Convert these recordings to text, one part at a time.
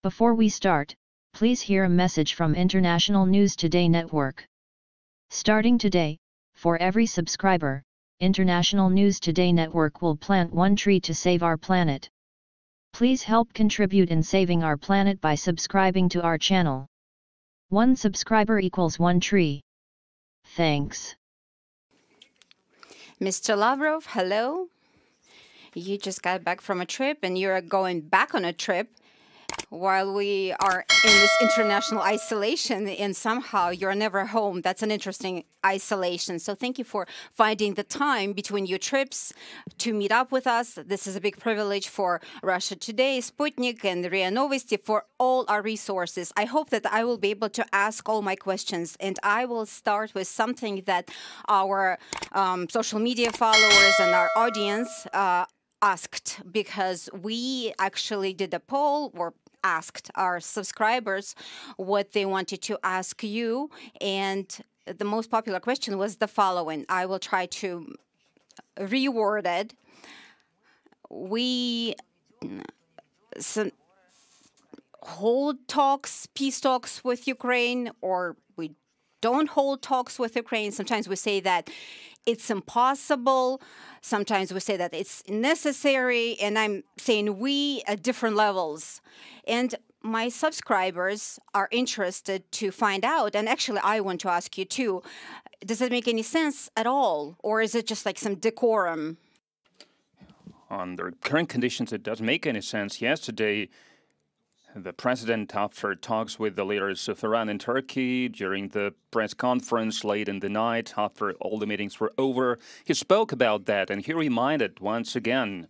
Before we start, please hear a message from International News Today Network. Starting today, for every subscriber, International News Today Network will plant one tree to save our planet. Please help contribute in saving our planet by subscribing to our channel. One subscriber equals one tree. Thanks. Mr. Lavrov, hello. You just got back from a trip and you're going back on a trip while we are in this international isolation, and somehow you're never home. That's an interesting isolation. So thank you for finding the time between your trips to meet up with us. This is a big privilege for Russia Today, Sputnik, and RIA Novosti for all our resources. I hope that I will be able to ask all my questions, and I will start with something that our social media followers and our audience asked, because we actually did a poll or asked our subscribers what they wanted to ask you, and the most popular question was the following. I will try to reword it. We hold talks, peace talks with Ukraine, or we don't hold talks with Ukraine. Sometimes we say that it's impossible. Sometimes we say that it's necessary. And I'm saying we at different levels. And my subscribers are interested to find out. And actually, I want to ask you too, does it make any sense at all? Or is it just like some decorum? Under current conditions, it doesn't make any sense. Yesterday, the president, after talks with the leaders of Iran and Turkey during the press conference late in the night, after all the meetings were over, he spoke about that, and he reminded once again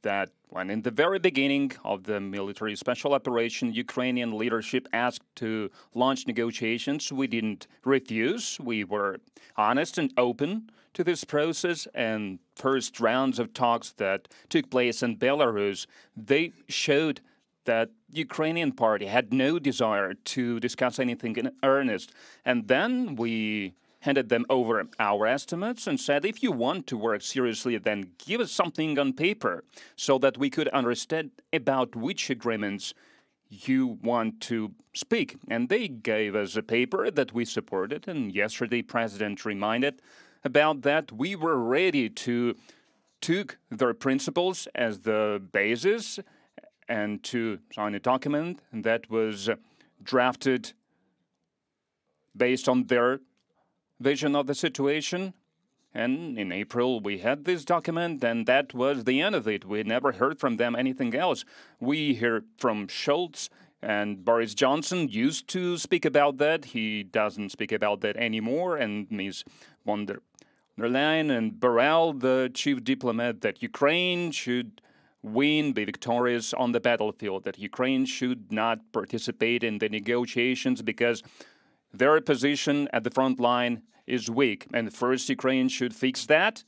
that when in the very beginning of the military special operation, Ukrainian leadership asked to launch negotiations, we didn't refuse. We were honest and open to this process, and first rounds of talks that took place in Belarus, they showed that Ukrainian party had no desire to discuss anything in earnest. And then we handed them over our estimates and said, if you want to work seriously, then give us something on paper so that we could understand about which agreements you want to speak. And they gave us a paper that we supported. And yesterday, President reminded about that. We were ready to take their principles as the basis and to sign a document that was drafted based on their vision of the situation. And in April, we had this document, and that was the end of it. We never heard from them anything else. We hear from Schultz, and Boris Johnson used to speak about that. He doesn't speak about that anymore. And Ms. von der Leyen and Borrell, the chief diplomat, that Ukraine should be victorious on the battlefield, that Ukraine should not participate in the negotiations because their position at the front line is weak. And first, Ukraine should fix that,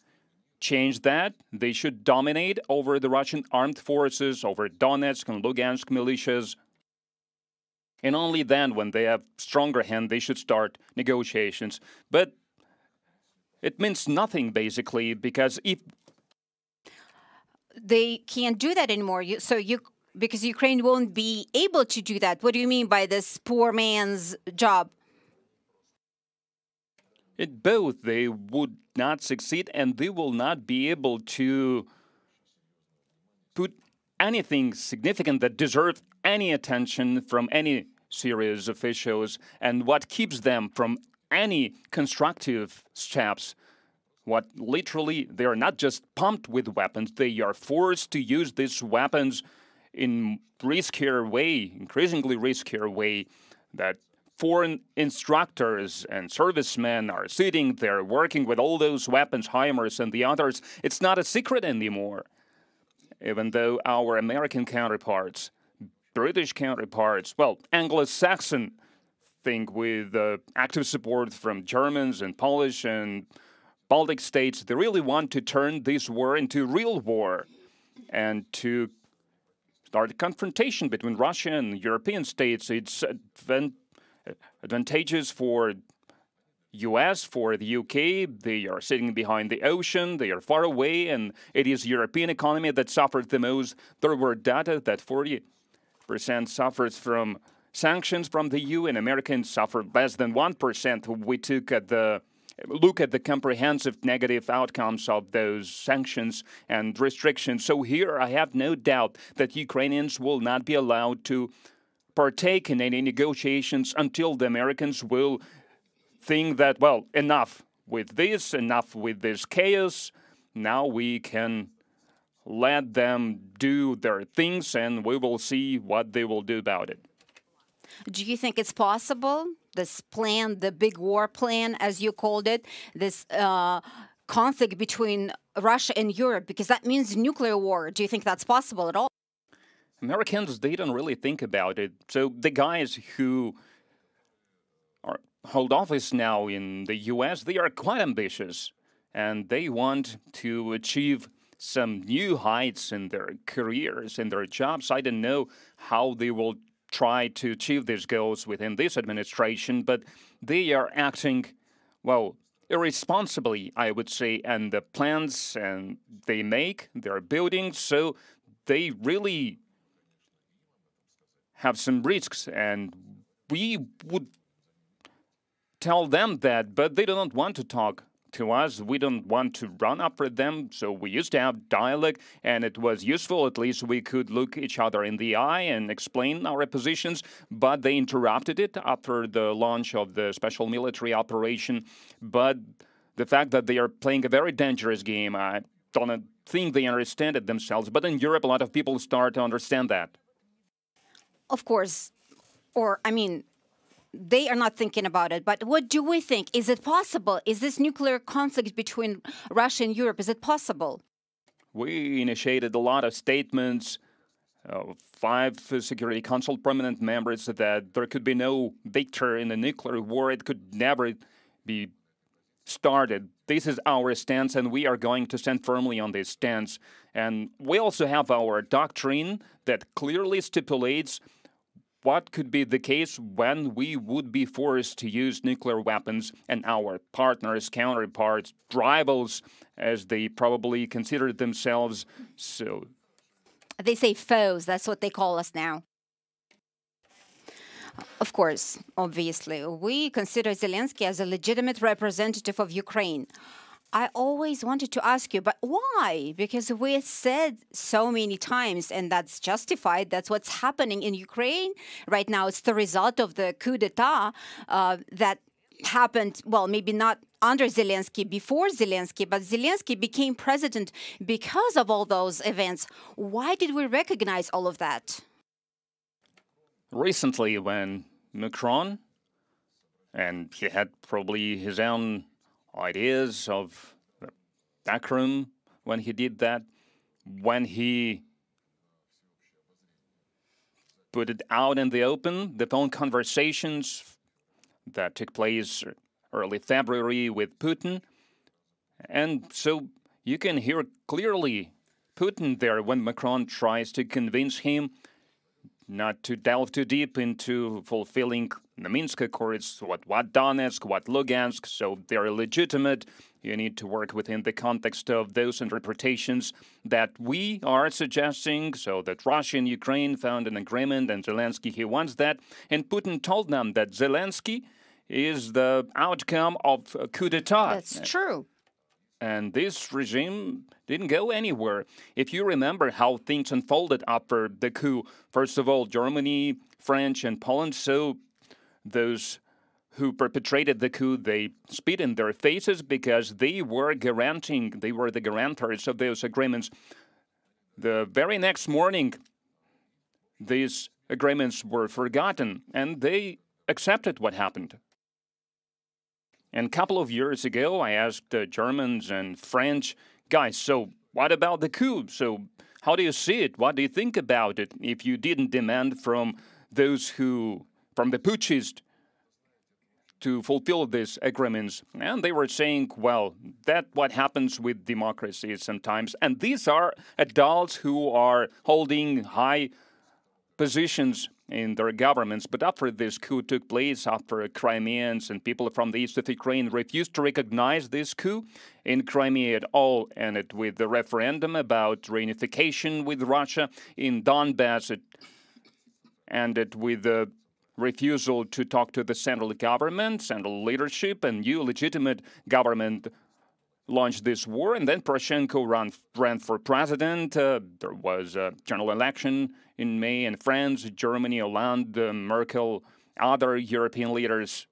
change that. They should dominate over the Russian armed forces, over Donetsk and Lugansk militias. And only then, when they have stronger hand, they should start negotiations. But it means nothing, basically, because if they can't do that anymore. Because Ukraine won't be able to do that. What do you mean by this poor man's job? Both. They would not succeed, and they will not be able to put anything significant that deserves any attention from any serious officials. And what keeps them from any constructive steps, what literally, they are not just pumped with weapons, they are forced to use these weapons in riskier way, increasingly riskier way, that foreign instructors and servicemen are sitting there working with all those weapons, HIMARS and the others. It's not a secret anymore, even though our American counterparts, British counterparts, well, Anglo-Saxon thing with active support from Germans and Polish and Baltic states, they really want to turn this war into real war and to start a confrontation between Russia and European states. It's advantageous for US, for the UK. They are sitting behind the ocean, they are far away, and it is European economy that suffered the most. There were data that suffers from sanctions from the EU, and Americans suffer less than 1%. We took at the look at the comprehensive negative outcomes of those sanctions and restrictions. So here I have no doubt that Ukrainians will not be allowed to partake in any negotiations until the Americans will think that, well, enough with this chaos. Now we can let them do their things and we will see what they will do about it. Do you think it's possible, this plan, the big war plan, as you called it, this conflict between Russia and Europe, because that means nuclear war? Do you think that's possible at all? Americans, they don't really think about it. So the guys who hold office now in the US, they are quite ambitious and they want to achieve some new heights in their careers, in their jobs. I don't know how they will try to achieve these goals within this administration, but they are acting, well, irresponsibly, I would say, and the plans and they make, they're building, so they really have some risks, and we would tell them that, but they do not want to talk to us. We don't want to run after them, so we used to have dialogue, and it was useful. At least we could look each other in the eye and explain our positions, but they interrupted it after the launch of the special military operation. But the fact that they are playing a very dangerous game, I don't think they understand it themselves. But in Europe, a lot of people start to understand that. Of course, they are not thinking about it, but what do we think? Is it possible? Is this nuclear conflict between Russia and Europe, is it possible? We initiated a lot of statements, 5 Security Council permanent members, that there could be no victor in the nuclear war. It could never be started. This is our stance, and we are going to stand firmly on this stance. And we also have our doctrine that clearly stipulates what could be the case when we would be forced to use nuclear weapons, and our partners, counterparts, rivals, as they probably consider themselves. So they say foes, that's what they call us now. Of course, obviously, we consider Zelensky as a legitimate representative of Ukraine. I always wanted to ask you, but why? Because we said so many times, and that's justified, that's what's happening in Ukraine right now. It's the result of the coup d'etat that happened, well, maybe not under Zelensky, before Zelensky, but Zelensky became president because of all those events. Why did we recognize all of that? Recently, when Macron, and he had probably his own ideas of the backroom when he did that, when he put it out in the open, the phone conversations that took place early February with Putin. And so you can hear clearly Putin there when Macron tries to convince him not to delve too deep into fulfilling the Minsk Accords, what Donetsk, what Lugansk, so they're legitimate. You need to work within the context of those interpretations that we are suggesting, so that Russia and Ukraine found an agreement, and Zelensky, he wants that. And Putin told them that Zelensky is the outcome of a coup d'etat. That's true. And this regime didn't go anywhere. If you remember how things unfolded after the coup, first of all, Germany, French, and Poland, so those who perpetrated the coup, they spit in their faces because they were the guarantors of those agreements. The very next morning, these agreements were forgotten, and they accepted what happened. And a couple of years ago, I asked the Germans and French, guys, so what about the coup? So how do you see it? What do you think about it if you didn't demand from the putschists to fulfill these agreements? And they were saying, well, that's what happens with democracy sometimes. And these are adults who are holding high positions in their governments. But after this coup took place, after Crimeans and people from the east of Ukraine refused to recognize this coup in Crimea, it all ended with the referendum about reunification with Russia. In Donbass, it ended with the refusal to talk to the central government, central leadership, and new legitimate government launched this war, and then Poroshenko ran for president. There was a general election in May in France, Germany, Hollande, Merkel, other European leaders.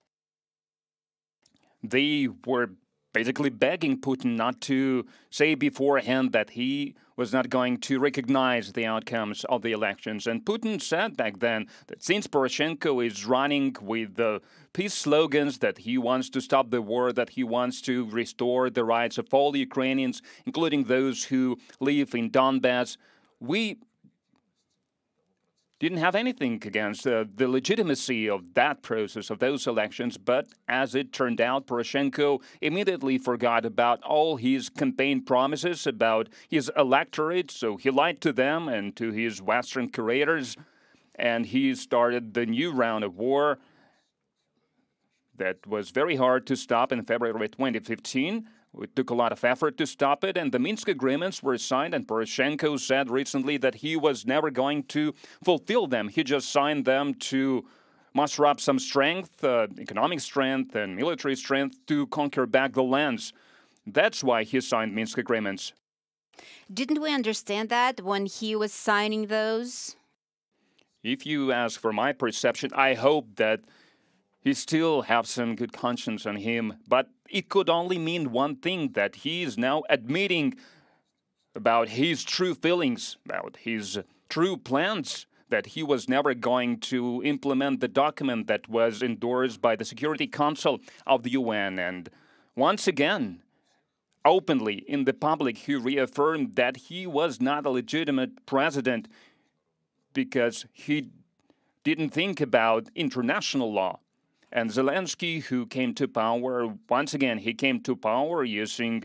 They were basically begging Putin not to say beforehand that he was not going to recognize the outcomes of the elections. And Putin said back then that since Poroshenko is running with the peace slogans, that he wants to stop the war, that he wants to restore the rights of all Ukrainians, including those who live in Donbass, we didn't have anything against the legitimacy of that process, of those elections. But as it turned out, Poroshenko immediately forgot about all his campaign promises about his electorate. So he lied to them and to his Western curators, and he started the new round of war that was very hard to stop in February 2015. It took a lot of effort to stop it, and the Minsk agreements were signed, and Poroshenko said recently that he was never going to fulfill them. He just signed them to muster up some strength, economic strength and military strength, to conquer back the lands. That's why he signed Minsk agreements. Didn't we understand that when he was signing those? If you ask for my perception, I hope that he still has some good conscience on him, but it could only mean one thing, that he is now admitting about his true feelings, about his true plans, that he was never going to implement the document that was endorsed by the Security Council of the UN. And once again, openly in the public, he reaffirmed that he was not a legitimate president because he didn't think about international law. And Zelensky, who came to power, once again, he came to power using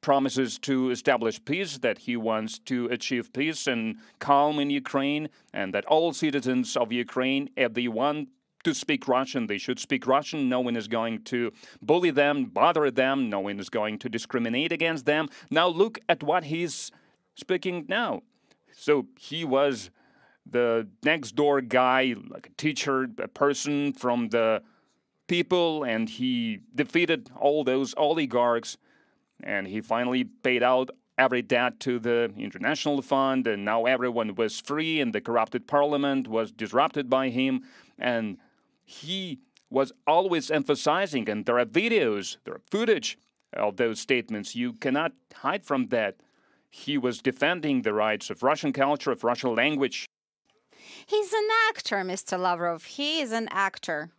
promises to establish peace, that he wants to achieve peace and calm in Ukraine, and that all citizens of Ukraine, if they want to speak Russian, they should speak Russian. No one is going to bully them, bother them. No one is going to discriminate against them. Now look at what he's speaking now. So he was the next door guy, like a teacher, a person from the people, and he defeated all those oligarchs, and he finally paid out every debt to the International Fund, and now everyone was free, and the corrupted parliament was disrupted by him. And he was always emphasizing, and there are videos, there are footage of those statements. You cannot hide from that. He was defending the rights of Russian culture, of Russian language. He's an actor, Mr. Lavrov. He is an actor.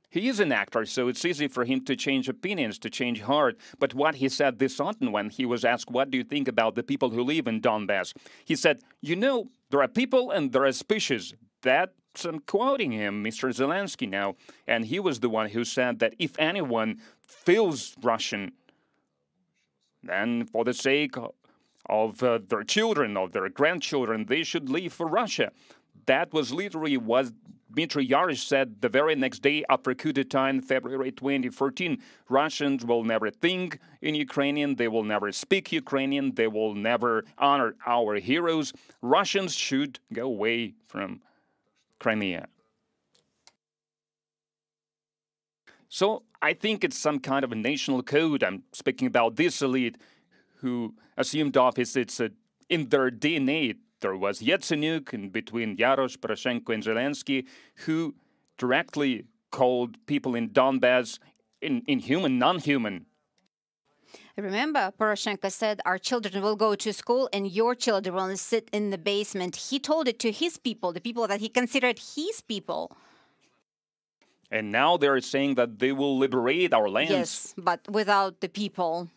He is an actor, so it's easy for him to change opinions, to change heart. But what he said this autumn when he was asked, what do you think about the people who live in Donbass? He said, you know, there are people and there are species. That's, I'm quoting him, Mr. Zelensky now. And he was the one who said that if anyone feels Russian, then for the sake of their children, of their grandchildren, they should leave for Russia. That was literally what Dmitry Yarosh said the very next day after coup d'etat in February 2014. Russians will never think in Ukrainian, they will never speak Ukrainian, they will never honor our heroes. Russians should go away from Crimea. So I think it's some kind of a national code. I'm speaking about this elite who assumed office. It's in their DNA. There was Yatsenyuk in between Yarosh, Poroshenko, and Zelensky, who directly called people in Donbass inhuman, non-human. Remember, Poroshenko said, our children will go to school and your children will sit in the basement. He told it to his people, the people that he considered his people. And now they're saying that they will liberate our lands. Yes, but without the people.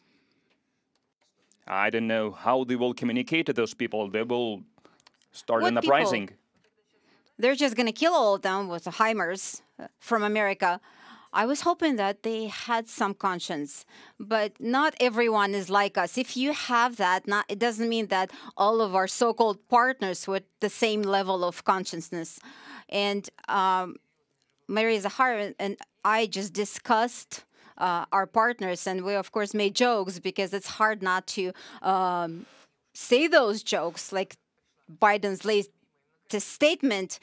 I don't know how they will communicate to those people. They will start What an uprising. people? They're just going to kill all of them with the HIMARS from America. I was hoping that they had some conscience, but not everyone is like us. If you have that, it doesn't mean that all of our so-called partners with the same level of consciousness. And Maria Zaharia and I just discussed our partners, and we of course made jokes because it's hard not to say those jokes, like Biden's a statement.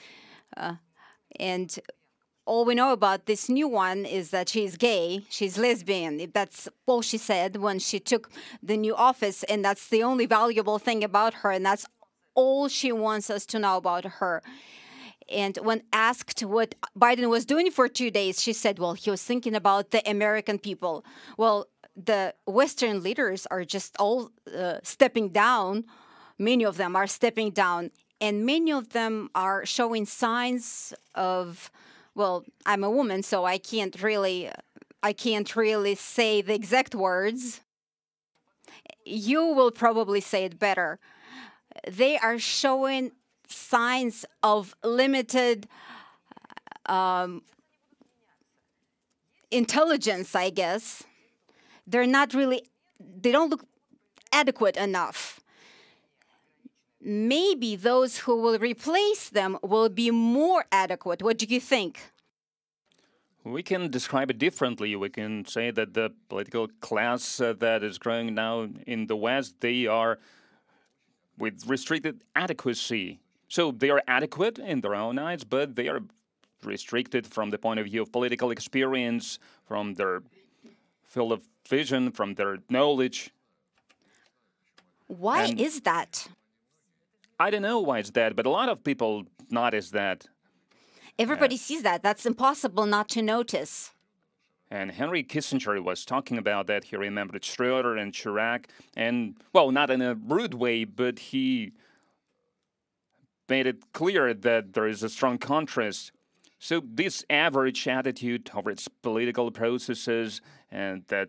And all we know about this new one is that she's gay, she's lesbian. That's all she said when she took the new office, and that's the only valuable thing about her, and that's all she wants us to know about her. And when asked what Biden was doing for 2 days, she said, well, he was thinking about the American people. Well, the Western leaders are just all stepping down. Many of them are stepping down, and many of them are showing signs of, well, I'm a woman, so I can't really say the exact words. You will probably say it better. They are showing signs of limited intelligence, I guess. They don't look adequate enough. Maybe those who will replace them will be more adequate. What do you think? We can describe it differently. We can say that the political class that is growing now in the West, they are with restricted adequacy. So they are adequate in their own eyes, but they are restricted from the point of view of political experience, from their field of vision, from their knowledge. Why is that? I don't know why it's that, but a lot of people notice that. Everybody sees that. That's impossible not to notice. And Henry Kissinger was talking about that. He remembered Schroeder and Chirac, and, well, not in a rude way, but he made it clear that there is a strong contrast. So this average attitude towards political processes, and that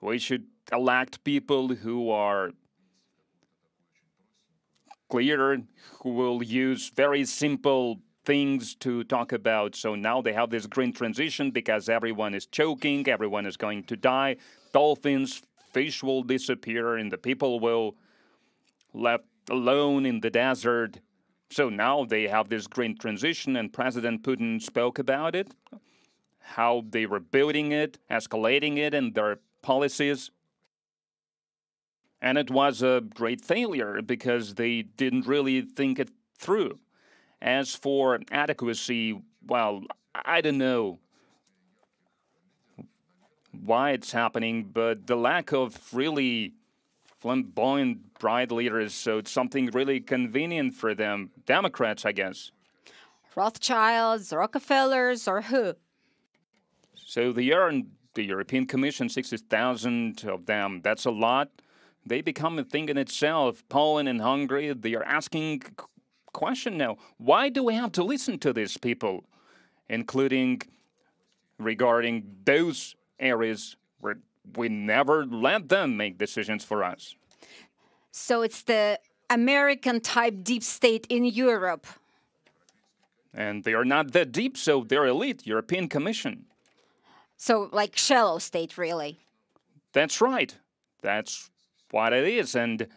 we should elect people who are clear, who will use very simple things to talk about. So now they have this green transition because everyone is choking, everyone is going to die, dolphins, fish will disappear, and the people will left alone in the desert. So now they have this green transition, and President Putin spoke about it, how they were building it, escalating it in their policies. And it was a great failure because they didn't really think it through. As for adequacy, well, I don't know why it's happening, but the lack of really flamboyant, bright leaders, so it's something really convenient for them. Democrats, I guess. Rothschilds, Rockefellers, or who? So the European Commission, 60,000 of them, that's a lot. They become a thing in itself. Poland and Hungary, they are asking question now, why do we have to listen to these people, including regarding those areas where we never let them make decisions for us? So it's the American-type deep state in Europe. And they are not that deep, so they're elite, European Commission. So like shallow state, really. That's right. That's what it is. And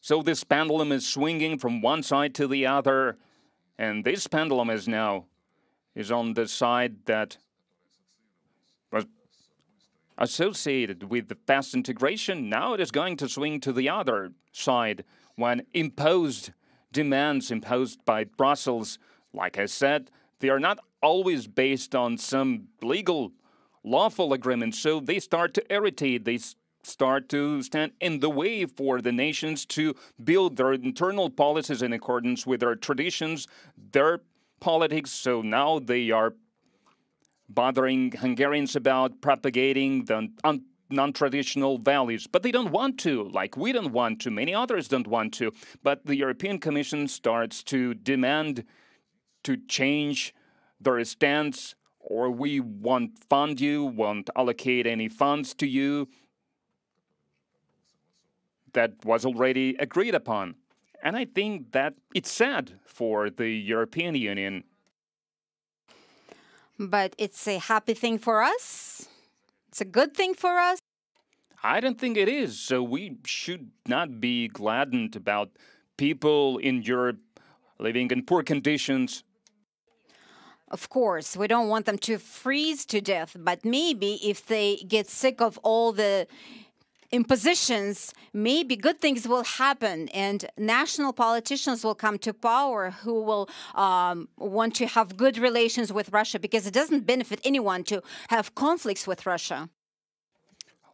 so this pendulum is swinging from one side to the other, and this pendulum is on the side that was associated with the fast integration. Now it is going to swing to the other side when demands imposed by Brussels, like I said, they are not always based on some legal, lawful agreement, so they start to irritate, they start to stand in the way for the nations to build their internal policies in accordance with their traditions, their politics. So now they are bothering Hungarians about propagating the non-traditional values. But they don't want to, like we don't want to, many others don't want to. But the European Commission starts to demand to change their stance, or we won't fund you, won't allocate any funds to you. That was already agreed upon. And I think that it's sad for the European Union. But it's a happy thing for us? It's a good thing for us? I don't think it is. So we should not be gladdened about people in Europe living in poor conditions. Of course, we don't want them to freeze to death, but maybe if they get sick of all the impositions, maybe good things will happen and national politicians will come to power who will want to have good relations with Russia, because it doesn't benefit anyone to have conflicts with Russia.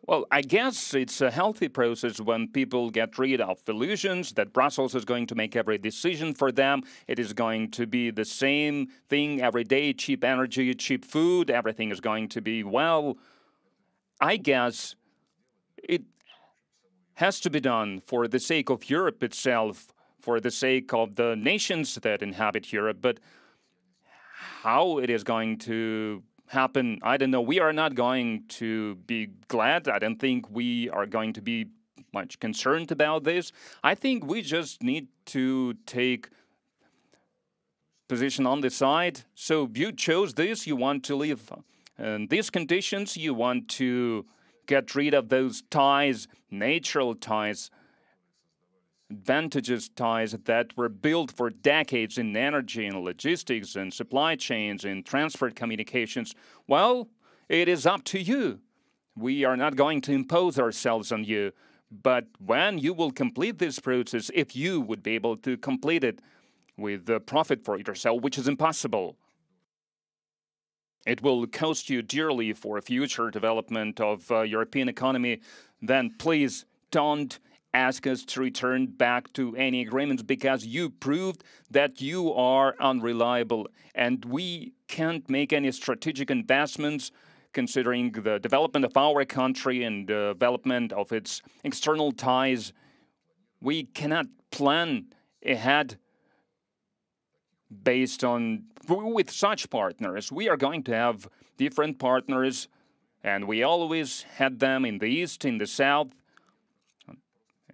Well, I guess it's a healthy process when people get rid of illusions that Brussels is going to make every decision for them. It is going to be the same thing every day, cheap energy, cheap food, everything is going to be, well, I guess it has to be done for the sake of Europe itself, for the sake of the nations that inhabit Europe. But how it is going to happen, I don't know. We are not going to be glad. I don't think we are going to be much concerned about this. I think we just need to take position on the side. So you chose this, you want to live in these conditions, you want to get rid of those ties, natural ties, advantageous ties that were built for decades in energy and logistics and supply chains and transport communications. Well, it is up to you. We are not going to impose ourselves on you. But when you will complete this process, if you would be able to complete it with a profit for yourself, which is impossible, it will cost you dearly for future development of European economy, then please don't ask us to return back to any agreements, because you proved that you are unreliable and we can't make any strategic investments considering the development of our country and the development of its external ties. We cannot plan ahead based on with such partners. We are going to have different partners, and we always had them in the East, in the South,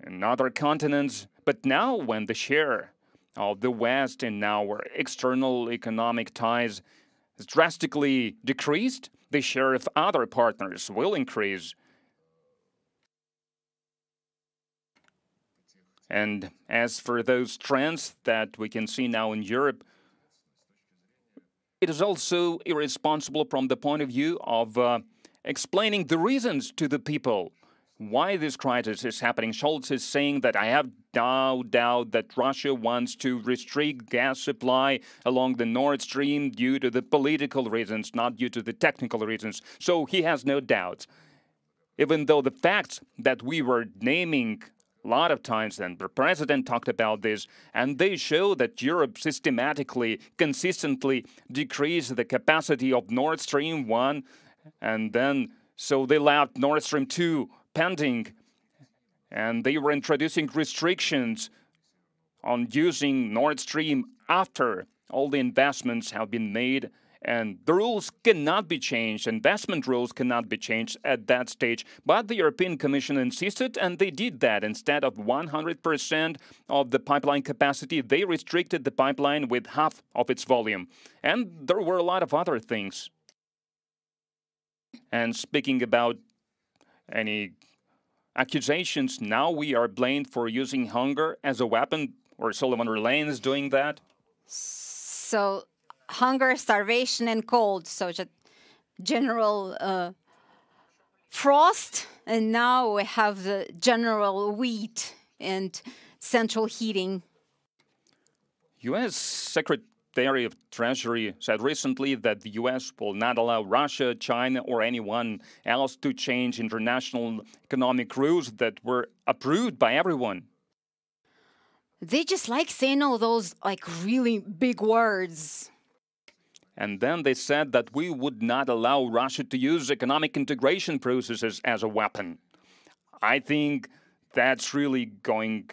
in other continents. But now when the share of the West in our external economic ties has drastically decreased, the share of other partners will increase. And as for those trends that we can see now in Europe, it is also irresponsible from the point of view of explaining the reasons to the people why this crisis is happening. Scholz is saying that I have no doubt that Russia wants to restrict gas supply along the Nord Stream due to the political reasons, not due to the technical reasons. So he has no doubts. Even though the facts that we were naming a lot of times, and the president talked about this, and they show that Europe systematically, consistently decreased the capacity of Nord Stream 1, and then so they left Nord Stream 2 pending, and they were introducing restrictions on using Nord Stream after all the investments have been made, and the rules cannot be changed. Investment rules cannot be changed at that stage. But the European Commission insisted, and they did that. Instead of 100% of the pipeline capacity, they restricted the pipeline with half of its volume. And there were a lot of other things. And speaking about any accusations, now we are blamed for using hunger as a weapon, or Ursula von der Leyen is doing that. So hunger, starvation, and cold. So just general frost, and now we have the general wheat and central heating. U.S. Secretary of Treasury said recently that the U.S. will not allow Russia, China, or anyone else to change international economic rules that were approved by everyone. They just like saying all those really big words. And then they said that we would not allow Russia to use economic integration processes as a weapon. I think that's really going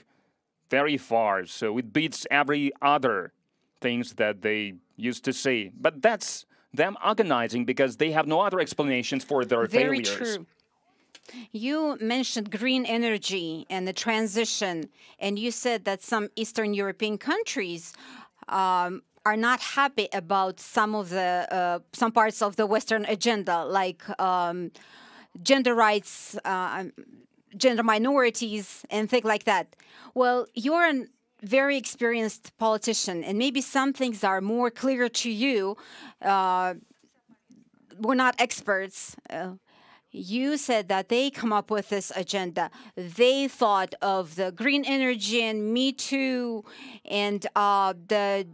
very far. So it beats every other things that they used to say. But that's them organizing because they have no other explanations for their failures. Very true. You mentioned green energy and the transition, and you said that some Eastern European countries are not happy about some parts of the Western agenda, like gender rights, gender minorities, and things like that. Well, you're a very experienced politician, and maybe some things are more clear to you. We're not experts. You said that they come up with this agenda. They thought of the green energy and Me Too and the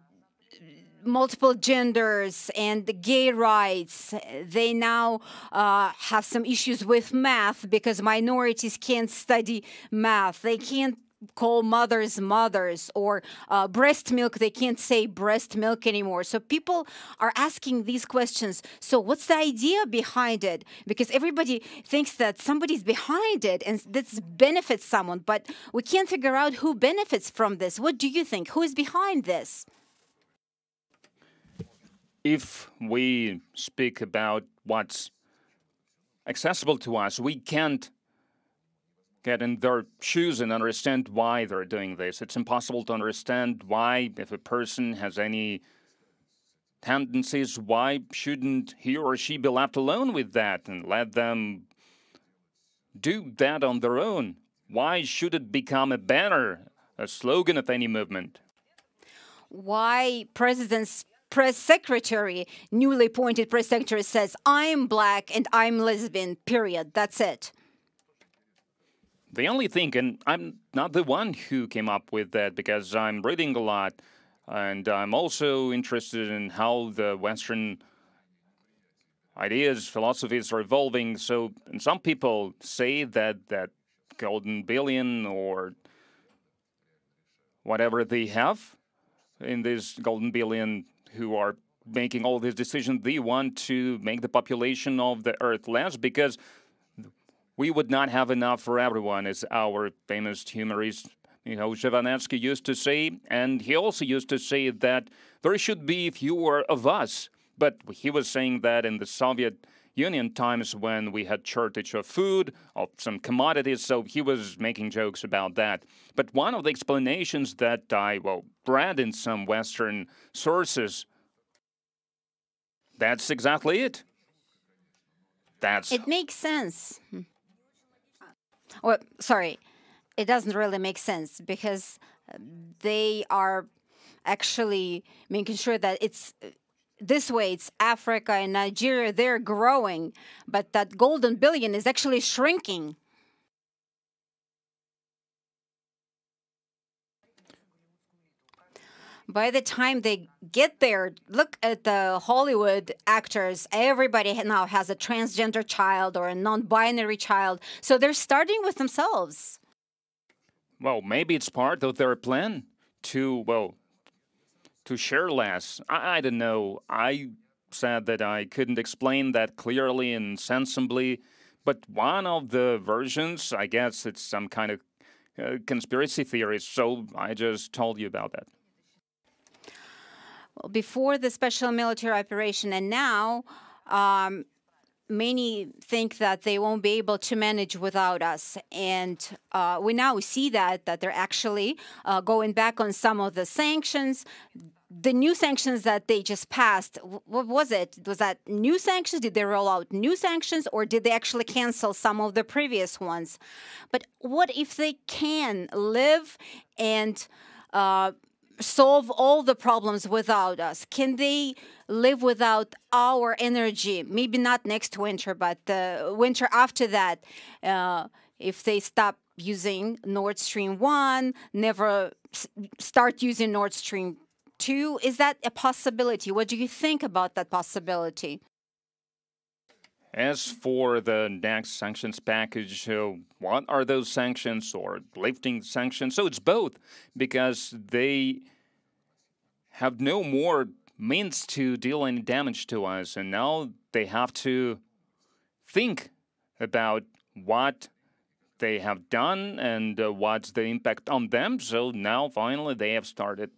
multiple genders and the gay rights. They now have some issues with math because minorities can't study math. They can't call mothers mothers, or breast milk, they can't say breast milk anymore. So people are asking these questions. So what's the idea behind it? Because everybody thinks that somebody's behind it and this benefits someone, but we can't figure out who benefits from this. What do you think? Who is behind this? If we speak about what's accessible to us, we can't get in their shoes and understand why they're doing this. It's impossible to understand why, if a person has any tendencies, why shouldn't he or she be left alone with that and let them do that on their own? Why should it become a banner, a slogan of any movement? Why President's press secretary, newly appointed press secretary, says, I'm black and I'm lesbian, period. That's it. The only thing, and I'm not the one who came up with that because I'm reading a lot and I'm also interested in how the Western ideas, philosophies are evolving. So, and some people say that that golden billion or whatever they have in this golden billion who are making all these decisions, they want to make the population of the earth less because we would not have enough for everyone, as our famous humorist Zhevanetsky used to say. And he also used to say that there should be fewer of us. But he was saying that in the Soviet Union times when we had shortage of food, of some commodities, so he was making jokes about that. But one of the explanations that I, read in some Western sources, that's exactly it. It makes sense. Well, sorry, it doesn't really make sense because they are actually making sure that it's this way. It's Africa and Nigeria, they're growing, but that golden billion is actually shrinking. By the time they get there, look at the Hollywood actors. Everybody now has a transgender child or a non-binary child. So they're starting with themselves. Well, maybe it's part of their plan to share less. I don't know. I said that I couldn't explain that clearly and sensibly, but one of the versions, I guess it's some kind of conspiracy theory, so I just told you about that. Well, before the special military operation and now, many think that they won't be able to manage without us. And we now see that they're actually going back on some of the sanctions. The new sanctions that they just passed, what was it? Was that new sanctions? Did they roll out new sanctions, or did they actually cancel some of the previous ones? But what if they can live and solve all the problems without us? Can they live without our energy? Maybe not next winter, but the winter after that, if they stop using Nord Stream 1, never start using Nord Stream 2, is that a possibility? What do you think about that possibility? As for the next sanctions package, what are those sanctions or lifting sanctions? So it's both, because they have no more means to deal any damage to us, and now they have to think about what they have done and what's the impact on them. So now finally they have started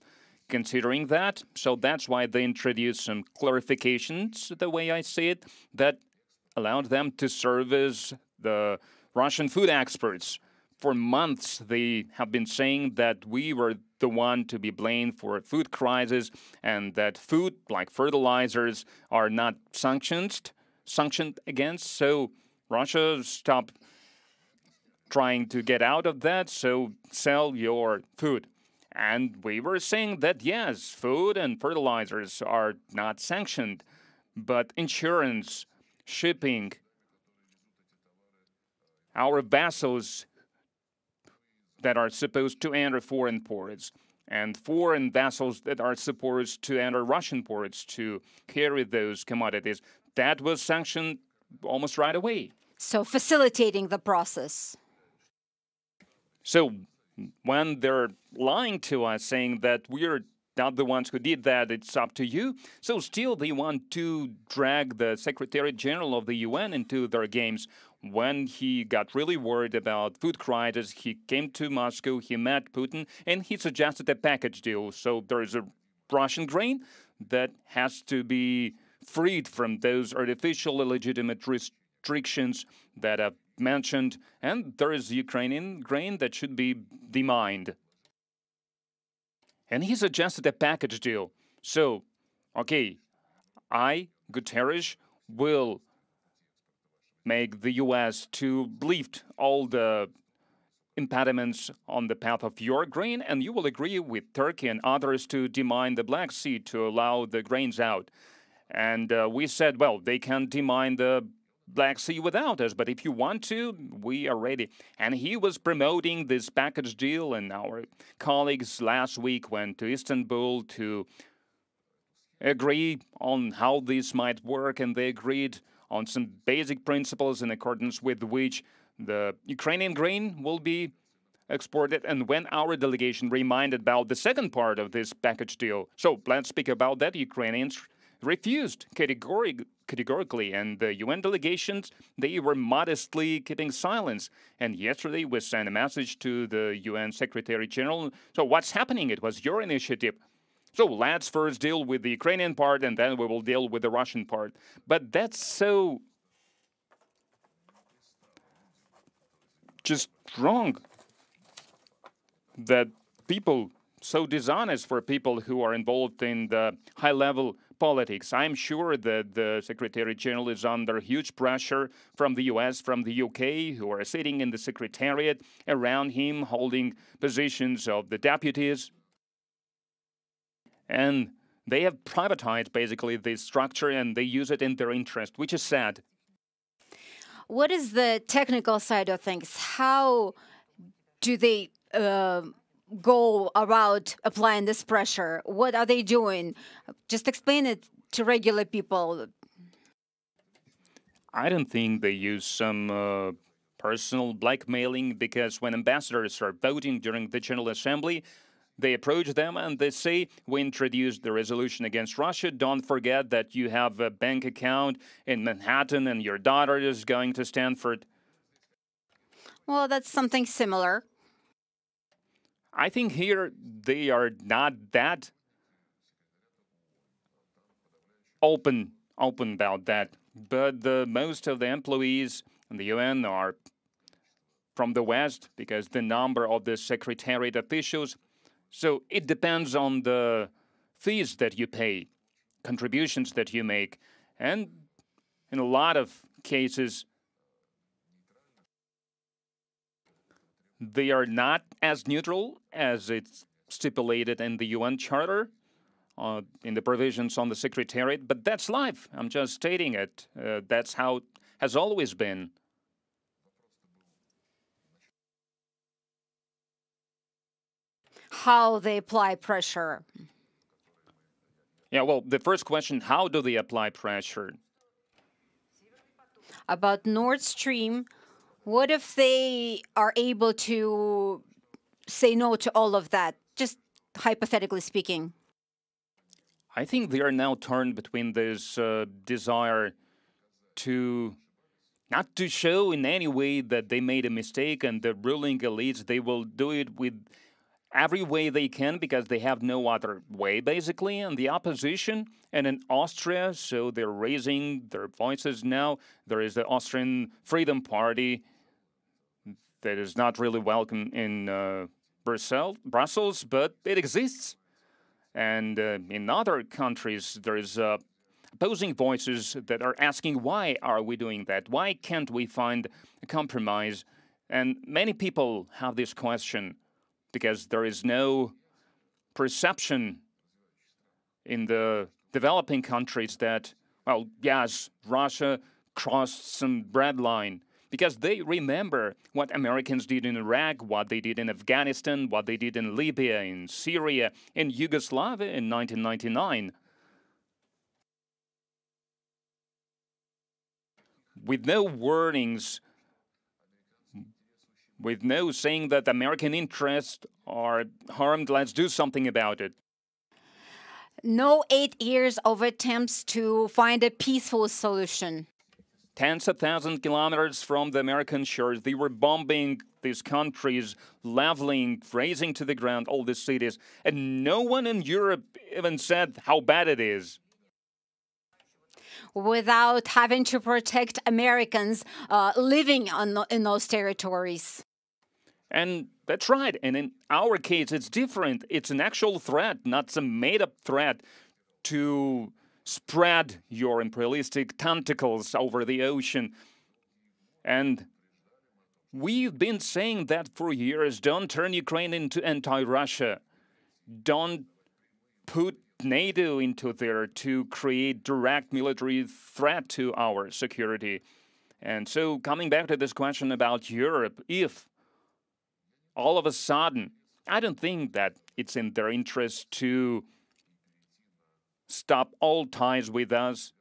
considering that. So that's why they introduced some clarifications, the way I see it, that allowed them to serve as the Russian food experts. For months, they have been saying that we were the one to be blamed for a food crisis and that food, like fertilizers, are not sanctioned against. So Russia stopped trying to get out of that, so sell your food. And we were saying that, yes, food and fertilizers are not sanctioned, but insurance, shipping, our vessels that are supposed to enter foreign ports, and foreign vessels that are supposed to enter Russian ports to carry those commodities. That was sanctioned almost right away. So facilitating the process. So when they're lying to us, saying that we're not the ones who did that, it's up to you, so still they want to drag the Secretary General of the UN into their games. When he got really worried about food crisis, he came to Moscow, he met Putin, and he suggested a package deal. So there is a Russian grain that has to be freed from those artificial illegitimate restrictions that I've mentioned, and there is Ukrainian grain that should be demined. And he suggested a package deal. So, okay, Guterres, will make the U.S. to lift all the impediments on the path of your grain, and you will agree with Turkey and others to demine the Black Sea to allow the grains out. And we said, well, they can demine the Black Sea without us, but if you want to, we are ready. And he was promoting this package deal, and our colleagues last week went to Istanbul to agree on how this might work, and they agreed on some basic principles in accordance with which the Ukrainian grain will be exported. And when our delegation reminded about the second part of this package deal, so let's speak about that, Ukrainians refused categorically, and the UN delegations, they were modestly keeping silence. And yesterday we sent a message to the UN Secretary General. So what's happening? It was your initiative. So let's first deal with the Ukrainian part, and then we will deal with the Russian part. But that's so just wrong that people, so dishonest for people who are involved in the high-level politics. I'm sure that the Secretary General is under huge pressure from the US, from the UK, who are sitting in the Secretariat around him, holding positions of the deputies. And they have privatized, basically, this structure, and they use it in their interest, which is sad. What is the technical side of things? How do they go about applying this pressure? What are they doing? Just explain it to regular people. I don't think they use some personal blackmailing, because when ambassadors are voting during the General Assembly, they approach them and they say, we introduced the resolution against Russia. Don't forget that you have a bank account in Manhattan and your daughter is going to Stanford. Well, that's something similar. I think here they are not that open about that. But most of the employees in the UN are from the West, because the number of the Secretariat officials. So it depends on the fees that you pay, contributions that you make. And in a lot of cases, they are not as neutral as it's stipulated in the UN Charter, in the provisions on the Secretariat. But that's life. I'm just stating it. That's how it has always been. How they apply pressure. Yeah, well, the first question, how do they apply pressure? About Nord Stream, what if they are able to say no to all of that, just hypothetically speaking? I think they are now torn between this desire to not to show in any way that they made a mistake, and the ruling elites, they will do it with every way they can because they have no other way, basically. And the opposition, and in Austria, so they're raising their voices now. There is the Austrian Freedom Party that is not really welcome in Brussels, but it exists. And in other countries, there is opposing voices that are asking, why are we doing that? Why can't we find a compromise? And many people have this question, because there is no perception in the developing countries that, well, yes, Russia crossed some red line. because they remember what Americans did in Iraq, what they did in Afghanistan, what they did in Libya, in Syria, in Yugoslavia in 1999. With no warnings, with no saying that American interests are harmed, let's do something about it. No 8 years of attempts to find a peaceful solution. Tens of thousands of kilometers from the American shores, they were bombing these countries, leveling, razing to the ground all these cities. And no one in Europe even said how bad it is. Without having to protect Americans living in those territories. And that's right. And in our case, it's different. It's an actual threat, not some made-up threat to spread your imperialistic tentacles over the ocean. And we've been saying that for years. Don't turn Ukraine into anti-Russia. Don't put NATO into there to create direct military threat to our security. And so coming back to this question about Europe, if all of a sudden, I don't think that it's in their interest to stop all ties with us,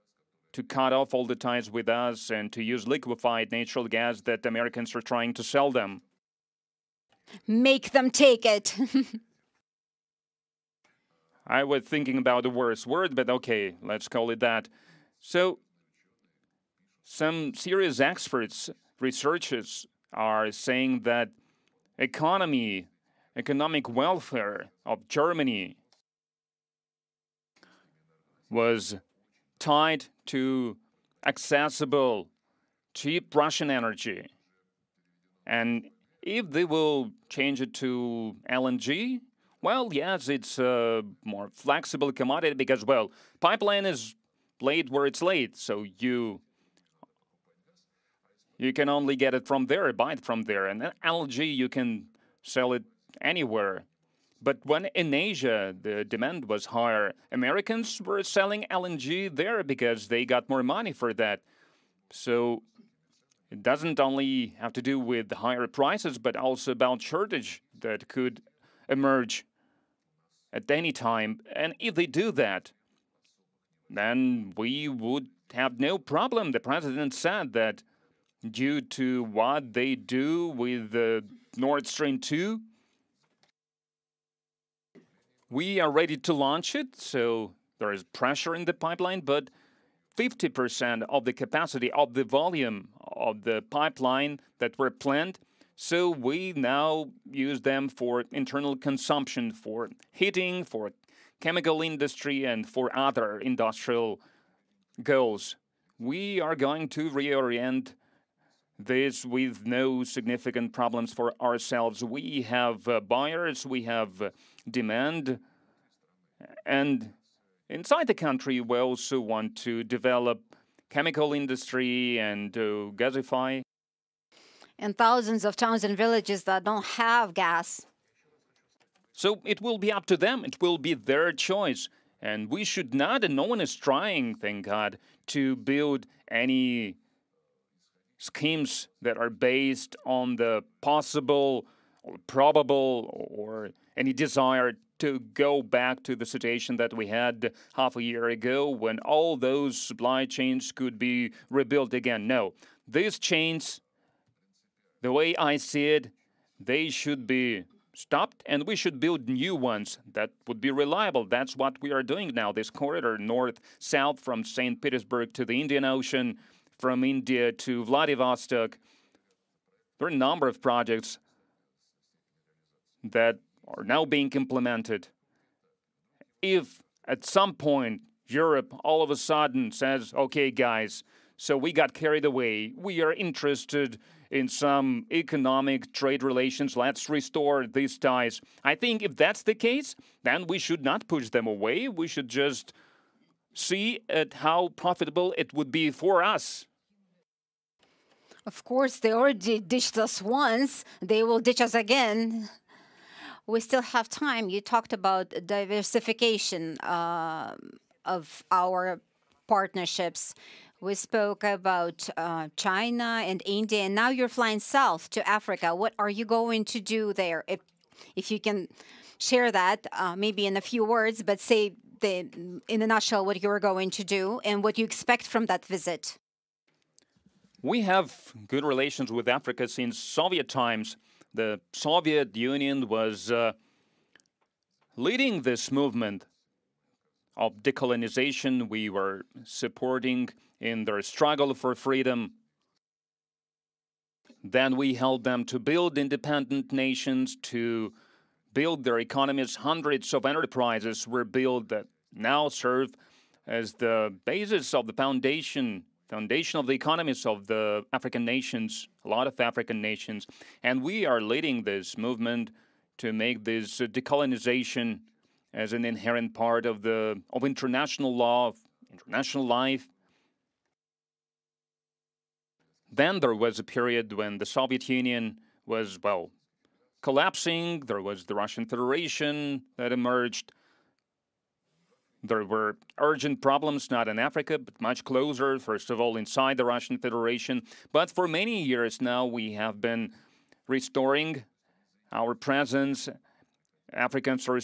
to cut off all the ties with us, and to use liquefied natural gas that Americans are trying to sell them. Make them take it. I was thinking about the worst word, but okay, let's call it that. So, some serious experts, researchers, are saying that economic welfare of Germany was tied to accessible, cheap Russian energy. And if they will change it to LNG, well, yes, it's a more flexible commodity because, well, pipeline is laid where it's laid, so you can only get it from there, buy it from there. And then LNG, you can sell it anywhere. But when in Asia the demand was higher, Americans were selling LNG there because they got more money for that. So it doesn't only have to do with higher prices, but also about shortage that could emerge at any time. And if they do that, then we would have no problem. The president said that due to what they do with the Nord Stream 2, we are ready to launch it, so there is pressure in the pipeline, but 50% of the capacity of the volume of the pipeline that were planned, so we now use them for internal consumption, for heating, for chemical industry, and for other industrial goals. We are going to reorient this with no significant problems for ourselves. We have buyers, we have demand, and inside the country we also want to develop chemical industry and gasify. And thousands of towns and villages that don't have gas. So it will be up to them, it will be their choice. And we should not, and no one is trying, thank God, to build any schemes that are based on the possible or probable or any desire to go back to the situation that we had half a year ago when all those supply chains could be rebuilt again. No, these chains, the way I see it, they should be stopped and we should build new ones that would be reliable. That's what we are doing now, this corridor north-south from St. Petersburg to the Indian Ocean, from India to Vladivostok. There are a number of projects that are now being implemented. If at some point Europe all of a sudden says, okay, guys, so we got carried away, we are interested in some economic trade relations, let's restore these ties. I think if that's the case, then we should not push them away. We should just see at how profitable it would be for us. Of course, they already ditched us once. They will ditch us again. We still have time. You talked about diversification of our partnerships. We spoke about China and India, and now you're flying south to Africa. What are you going to do there? If you can share that, maybe in a few words, but say in a nutshell what you're going to do and what you expect from that visit. We have good relations with Africa since Soviet times. The Soviet Union was leading this movement of decolonization. We were supporting in their struggle for freedom. Then we helped them to build independent nations, to build their economies. Hundreds of enterprises were built that now serve as the basis of the foundation of the economies of the African nations, a lot of African nations. And we are leading this movement to make this decolonization as an inherent part of international law, of international life. Then there was a period when the Soviet Union was, well, collapsing. There was the Russian Federation that emerged. There were urgent problems, not in Africa, but much closer, first of all, inside the Russian Federation. But for many years now, we have been restoring our presence. Africans are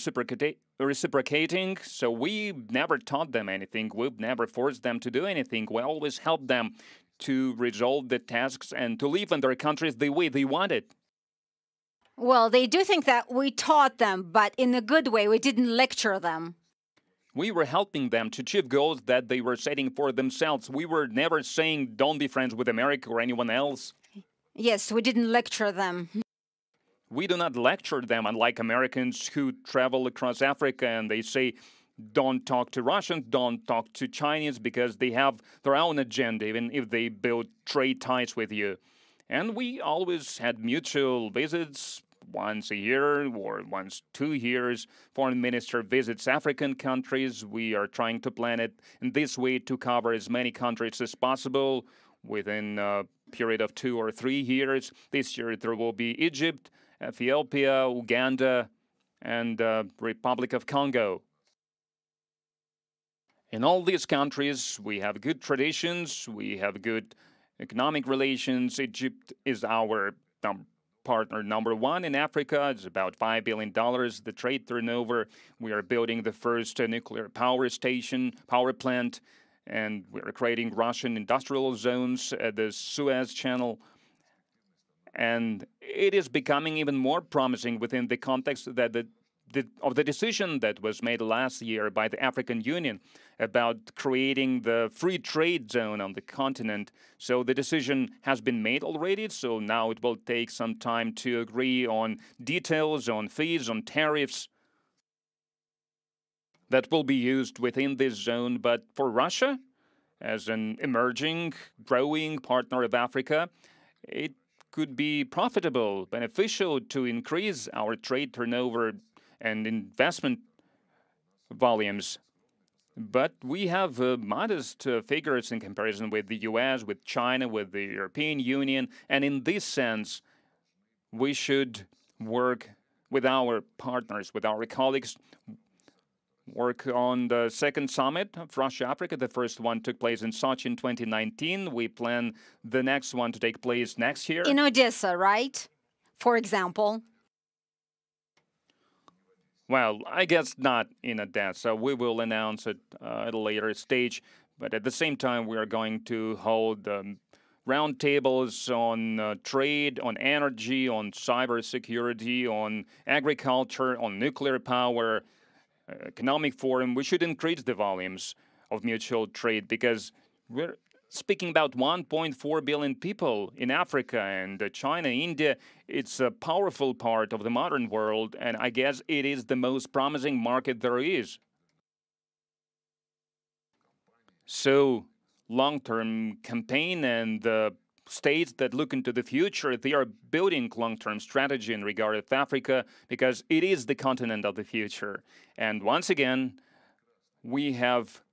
reciprocating, so we never taught them anything. We've never forced them to do anything. We always helped them to resolve the tasks and to live in their countries the way they wanted. Well, they do think that we taught them, but in a good way. We didn't lecture them. We were helping them to achieve goals that they were setting for themselves. We were never saying, don't be friends with America or anyone else. Yes, we didn't lecture them. We do not lecture them, unlike Americans who travel across Africa and they say, don't talk to Russians, don't talk to Chinese, because they have their own agenda, even if they build trade ties with you. And we always had mutual visits. Once a year or once 2 years, foreign minister visits African countries. We are trying to plan it in this way to cover as many countries as possible within a period of 2 or 3 years. This year there will be Egypt, Ethiopia, Uganda, and Republic of Congo. In all these countries, we have good traditions, we have good economic relations. Egypt is our partner number one in Africa. It's about $5 billion, the trade turnover. We are building the first nuclear power plant, and we're creating Russian industrial zones at the Suez Channel. And it is becoming even more promising within the context that of the decision that was made last year by the African Union about creating the free trade zone on the continent. So the decision has been made already, so now it will take some time to agree on details, on fees, on tariffs that will be used within this zone. But for Russia, as an emerging, growing partner of Africa, it could be profitable, beneficial to increase our trade turnover and investment volumes. But we have modest figures in comparison with the US, with China, with the European Union. And in this sense, we should work with our partners, with our colleagues, work on the second summit of Russia-Africa. The first one took place in Sochi in 2019. We plan the next one to take place next year. In Odessa, right? For example. Well, I guess not in Odessa. We will announce it at a later stage. But at the same time, we are going to hold roundtables on trade, on energy, on cybersecurity, on agriculture, on nuclear power, economic forum. We should increase the volumes of mutual trade because we're speaking about 1.4 billion people in Africa and China, India. It's a powerful part of the modern world, and I guess it is the most promising market there is. So, long-term campaign and states that look into the future, they are building long-term strategy in regard of Africa because it is the continent of the future. And once again, we have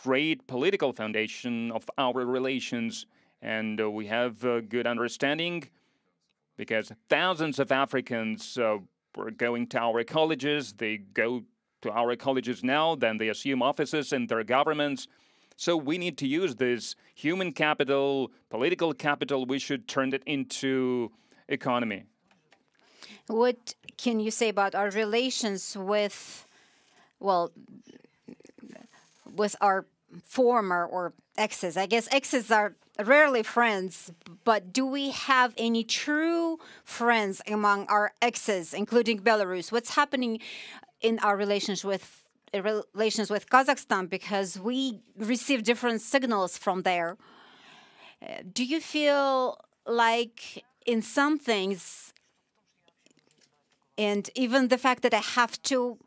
great political foundation of our relations, and we have a good understanding because thousands of Africans were going to our colleges. They go to our colleges now, then they assume offices in their governments. So we need to use this human capital, political capital. We should turn it into economy. What can you say about our relations with, well, with our former or exes? I guess exes are rarely friends, but do we have any true friends among our exes, including Belarus? What's happening in our relations with Kazakhstan, because we receive different signals from there? Do you feel like in some things, and even the fact that I have to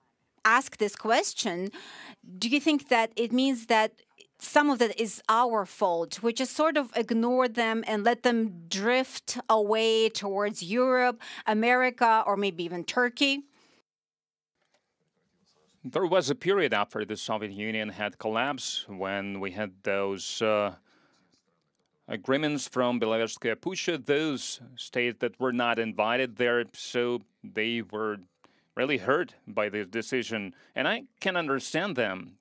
ask this question, do you think that it means that some of that is our fault? We just sort of ignore them and let them drift away towards Europe, America, or maybe even Turkey? There was a period after the Soviet Union had collapsed when we had those agreements from Belaruskaya Pusha, those states that were not invited there, so they were really hurt by this decision, and I can understand them.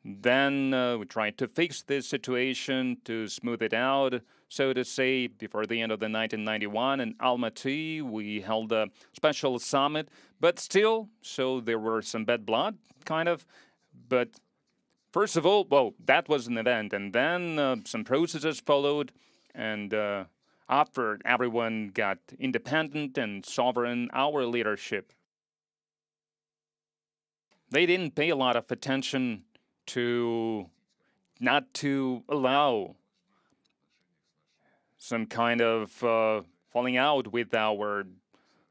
Then we tried to fix this situation, to smooth it out, so to say. Before the end of the 1991 in Almaty, we held a special summit, but still, so there were some bad blood, kind of. But first of all, well, that was an event, and then some processes followed, and after everyone got independent and sovereign, our leadership, they didn't pay a lot of attention to not to allow some kind of falling out with our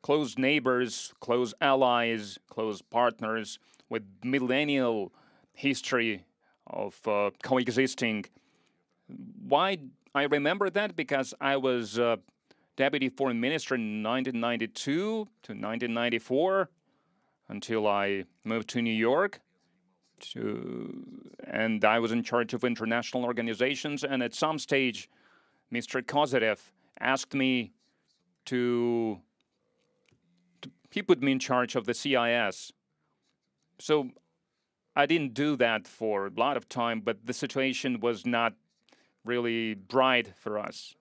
close neighbors, close allies, close partners with millennial history of coexisting. Why I remember that? Because I was Deputy Foreign Minister in 1992 to 1994 until I moved to New York. And I was in charge of international organizations, and at some stage, Mr. Kozyrev asked me he put me in charge of the CIS. So I didn't do that for a lot of time, but the situation was not really bright for us.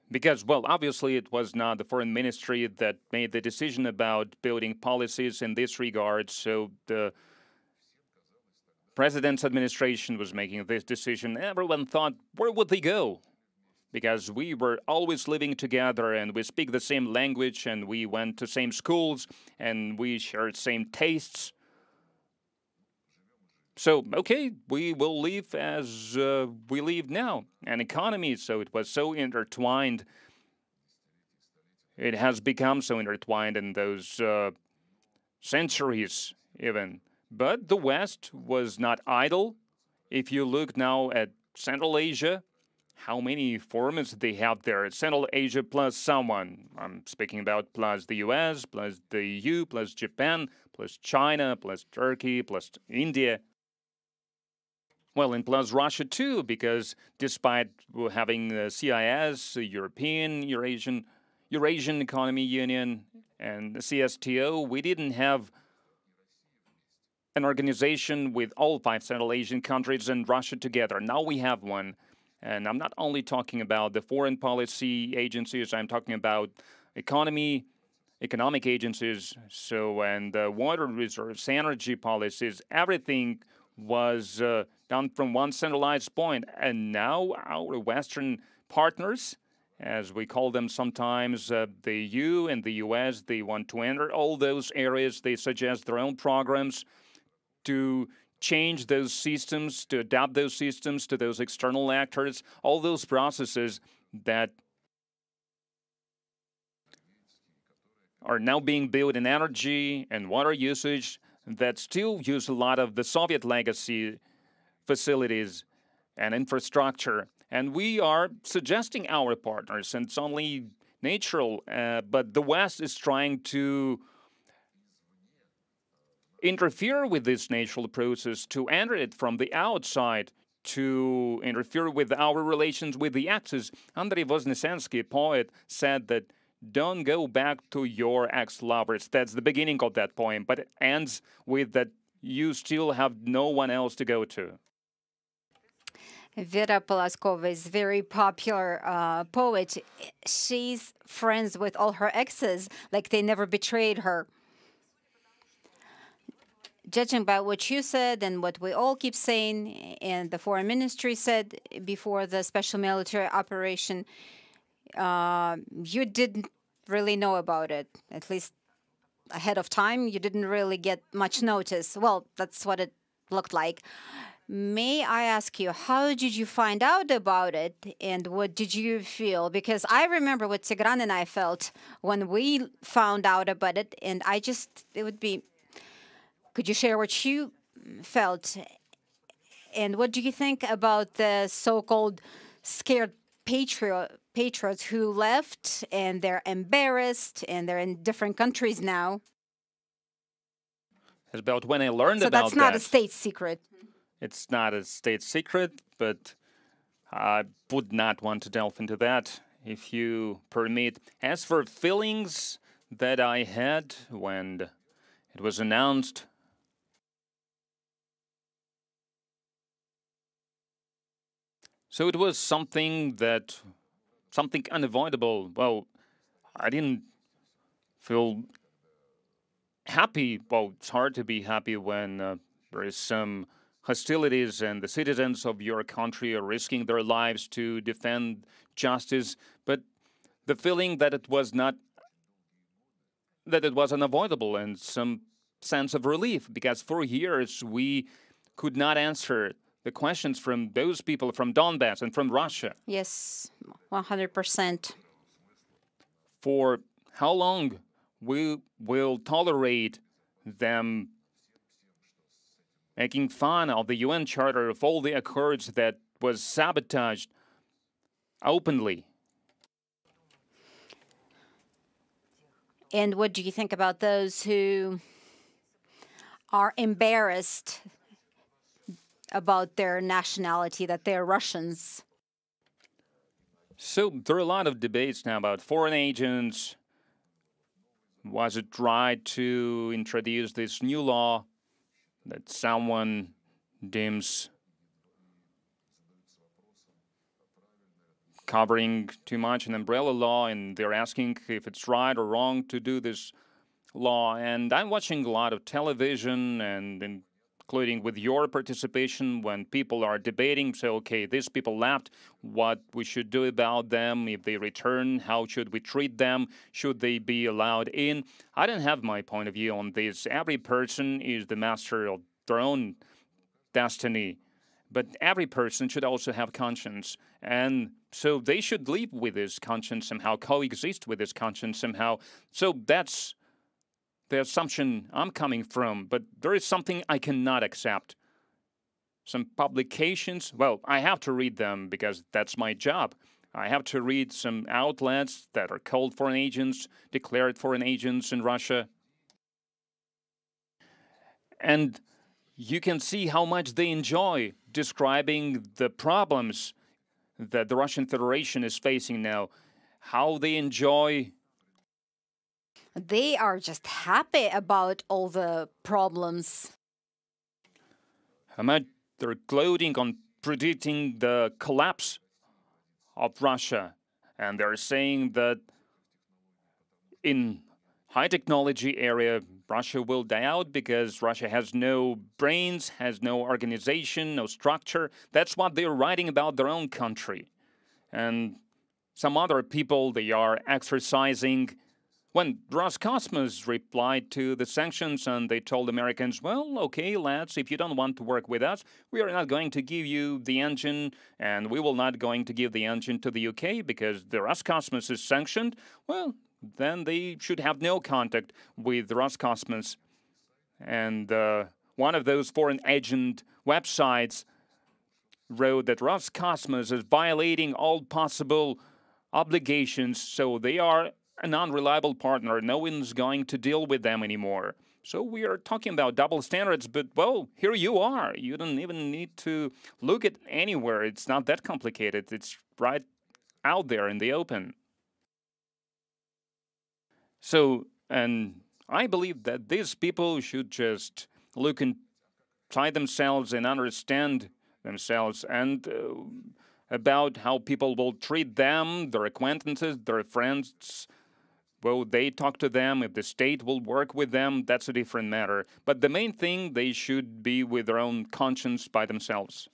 Because, well, obviously it was not the foreign ministry that made the decision about building policies in this regard, so the president's administration was making this decision. Everyone thought, where would they go? Because we were always living together and we speak the same language and we went to same schools and we shared same tastes. So, okay, we will live as we live now. An economy, so it was so intertwined. It has become so intertwined in those centuries even. But the West was not idle. If you look now at Central Asia, how many forums they have there? Central Asia plus someone. I'm speaking about plus the US, plus the EU, plus Japan, plus China, plus Turkey, plus India. Well, and plus Russia too, because despite having the CIS, the Eurasian Economy Union, and the CSTO, we didn't have an organization with all 5 Central Asian countries and Russia together. Now we have one. And I'm not only talking about the foreign policy agencies, I'm talking about economic agencies, and water reserves, energy policies, everything was done from one centralized point. And now our Western partners, as we call them sometimes, the EU and the US, they want to enter all those areas. They suggest their own programs to change those systems, to adapt those systems to those external actors, all those processes that are now being built in energy and water usage that still use a lot of the Soviet legacy facilities and infrastructure. And we are suggesting our partners, and it's only natural, but the West is trying to interfere with this natural process, to enter it from the outside, to interfere with our relations with the axis. Andrei Voznesensky, poet, said that don't go back to your ex-lovers. That's the beginning of that poem, but it ends with that you still have no one else to go to. Vera Polaskova is a very popular poet. She's friends with all her exes, like they never betrayed her. Judging by what you said and what we all keep saying, and the foreign ministry said before the special military operation, you didn't really know about it, at least ahead of time. You didn't really get much notice. Well, that's what it looked like. May I ask you, how did you find out about it and what did you feel? Because I remember what Tigran and I felt when we found out about it, and it would be, could you share what you felt? And what do you think about the so-called scared patriots who left and they're embarrassed and they're in different countries now? It's about when I learned So about that's not that. a state secret. It's not a state secret, but I would not want to delve into that, if you permit. As for feelings that I had when it was announced, so it was something unavoidable. Well, I didn't feel happy. Well, it's hard to be happy when there is some hostilities and the citizens of your country are risking their lives to defend justice. But the feeling that it was unavoidable, and some sense of relief, because for years we could not answer the questions from those people from Donbass and from Russia. Yes, 100%. For how long we will tolerate them making fun of the UN Charter, of all the accords that was sabotaged openly? And what do you think about those who are embarrassed about their nationality, that they're Russians? So there are a lot of debates now about foreign agents. Was it right to introduce this new law that someone deems covering too much an umbrella law, and they're asking if it's right or wrong to do this law? And I'm watching a lot of television, and including with your participation, when people are debating, so okay, these people left, what we should do about them. If they return, how should we treat them? Should they be allowed in? I don't have my point of view on this. Every person is the master of their own destiny, but every person should also have conscience, and so they should live with this conscience somehow, coexist with this conscience somehow. So that's the assumption I'm coming from, but there is something I cannot accept. Some publications, well, I have to read them because that's my job. I have to read some outlets that are called foreign agents, declared foreign agents in Russia. And you can see how much they enjoy describing the problems that the Russian Federation is facing now, how they enjoy. They are just happy about all the problems. How much they're gloating on predicting the collapse of Russia. And they're saying that in high technology area, Russia will die out because Russia has no brains, has no organization, no structure. That's what they're writing about their own country. And some other people, they are exercising. When Roscosmos replied to the sanctions and they told Americans, well, okay, lads, if you don't want to work with us, we are not going to give you the engine, and we will not going to give the engine to the UK because the Roscosmos is sanctioned, well, then they should have no contact with Roscosmos. And one of those foreign agent websites wrote that Roscosmos is violating all possible obligations, so they are an unreliable partner. No one's going to deal with them anymore. So we are talking about double standards, but, well, here you are. You don't even need to look at anywhere. It's not that complicated. It's right out there in the open. So, and I believe that these people should just look inside themselves and understand themselves, and about how people will treat them, their acquaintances, their friends. Will they talk to them? If the state will work with them, that's a different matter. But the main thing, they should be with their own conscience by themselves.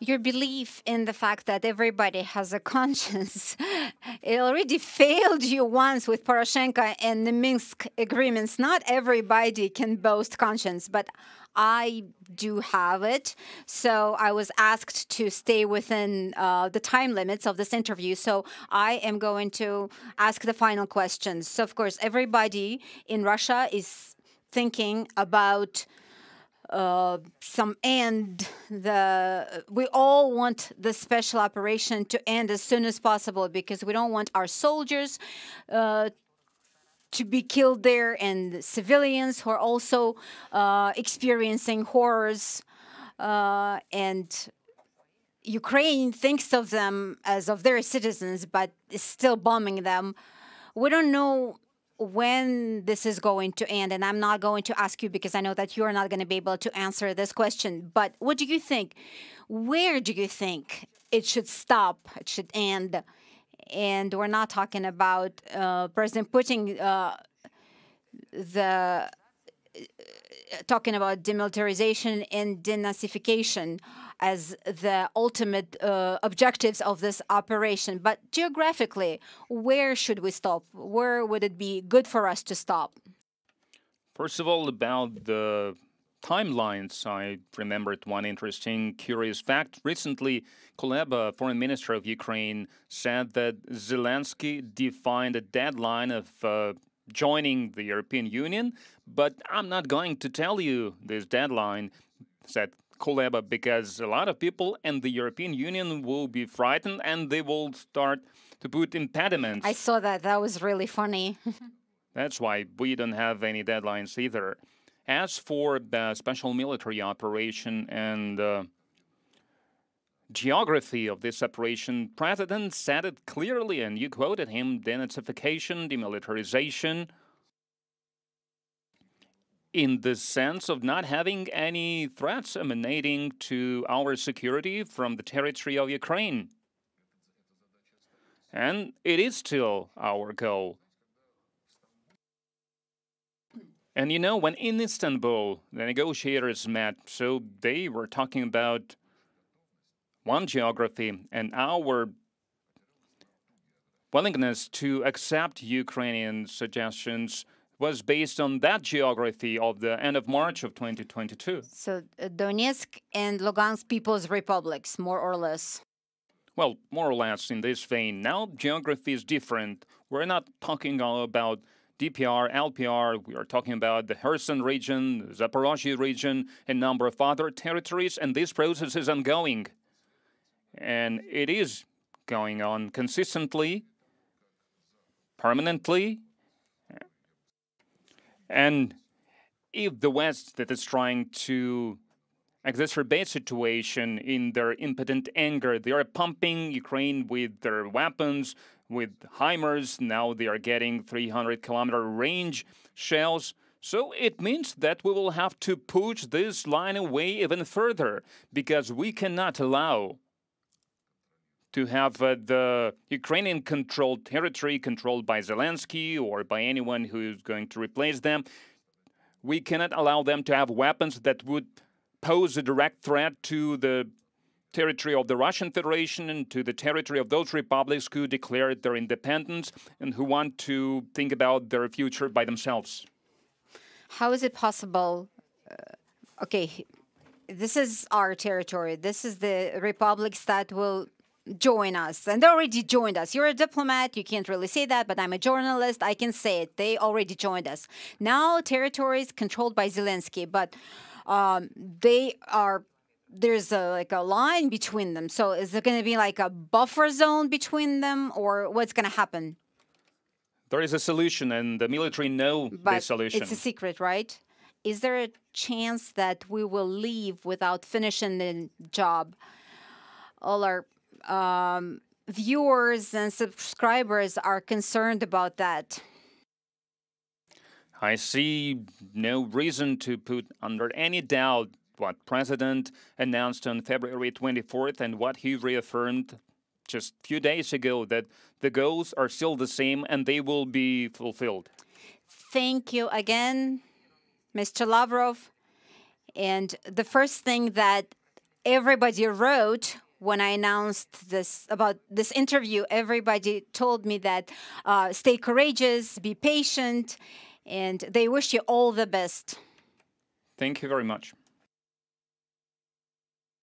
Your belief in the fact that everybody has a conscience, it already failed you once with Poroshenko and the Minsk agreements. Not everybody can boast conscience, but I do have it. So I was asked to stay within the time limits of this interview. So I am going to ask the final questions. So, of course, everybody in Russia is thinking about some end. We all want the special operation to end as soon as possible because we don't want our soldiers to be killed there, and civilians who are also experiencing horrors. And Ukraine thinks of them as of their citizens, but is still bombing them. We don't know when this is going to end, and I'm not going to ask you because I know that you're not going to be able to answer this question. But what do you think? Where do you think it should stop? It should end? And we're not talking about President Putin talking about demilitarization and denazification as the ultimate objectives of this operation. But geographically, where should we stop? Where would it be good for us to stop? First of all, about the timelines, I remembered one interesting, curious fact. Recently, Kuleba, foreign minister of Ukraine, said that Zelensky defined a deadline of joining the European Union, but I'm not going to tell you this deadline, said Kuleba, because a lot of people in the European Union will be frightened and they will start to put impediments. I saw that. That was really funny. That's why we don't have any deadlines either. As for the special military operation and geography of this operation, President said it clearly, and you quoted him: denazification, demilitarization, in the sense of not having any threats emanating to our security from the territory of Ukraine. And it is still our goal. And you know, when in Istanbul, the negotiators met, so they were talking about one geography, and our willingness to accept Ukrainian suggestions was based on that geography of the end of March of 2022. So Donetsk and Lugansk People's Republics, more or less. Well, more or less in this vein. Now geography is different. We're not talking all about DPR, LPR. We are talking about the Kherson region, the Zaporozhye region, a number of other territories, and this process is ongoing. And it is going on consistently, permanently. And if the West that is trying to exacerbate situation in their impotent anger, they are pumping Ukraine with their weapons, with HIMARS. Now they are getting 300-kilometer range shells. So it means that we will have to push this line away even further, because we cannot allow to have the Ukrainian-controlled territory controlled by Zelensky or by anyone who is going to replace them. We cannot allow them to have weapons that would pose a direct threat to the territory of the Russian Federation and to the territory of those republics who declared their independence and who want to think about their future by themselves. How is it possible? Okay, this is our territory. This is the republics that will join us, and they already joined us. You're a diplomat, you can't really say that, but I'm a journalist, I can say it. They already joined us. Now territories controlled by Zelensky, but there's like a line between them. So is there going to be like a buffer zone between them, or what's going to happen? There is a solution, and the military know the solution. It's a secret, right? Is there a chance that we will leave without finishing the job? All our viewers and subscribers are concerned about that. I see no reason to put under any doubt what President announced on February 24th and what he reaffirmed just a few days ago, that the goals are still the same and they will be fulfilled. Thank you again, Mr. Lavrov. And the first thing that everybody wrote when I announced this about this interview, everybody told me that stay courageous, be patient, and they wish you all the best. Thank you very much.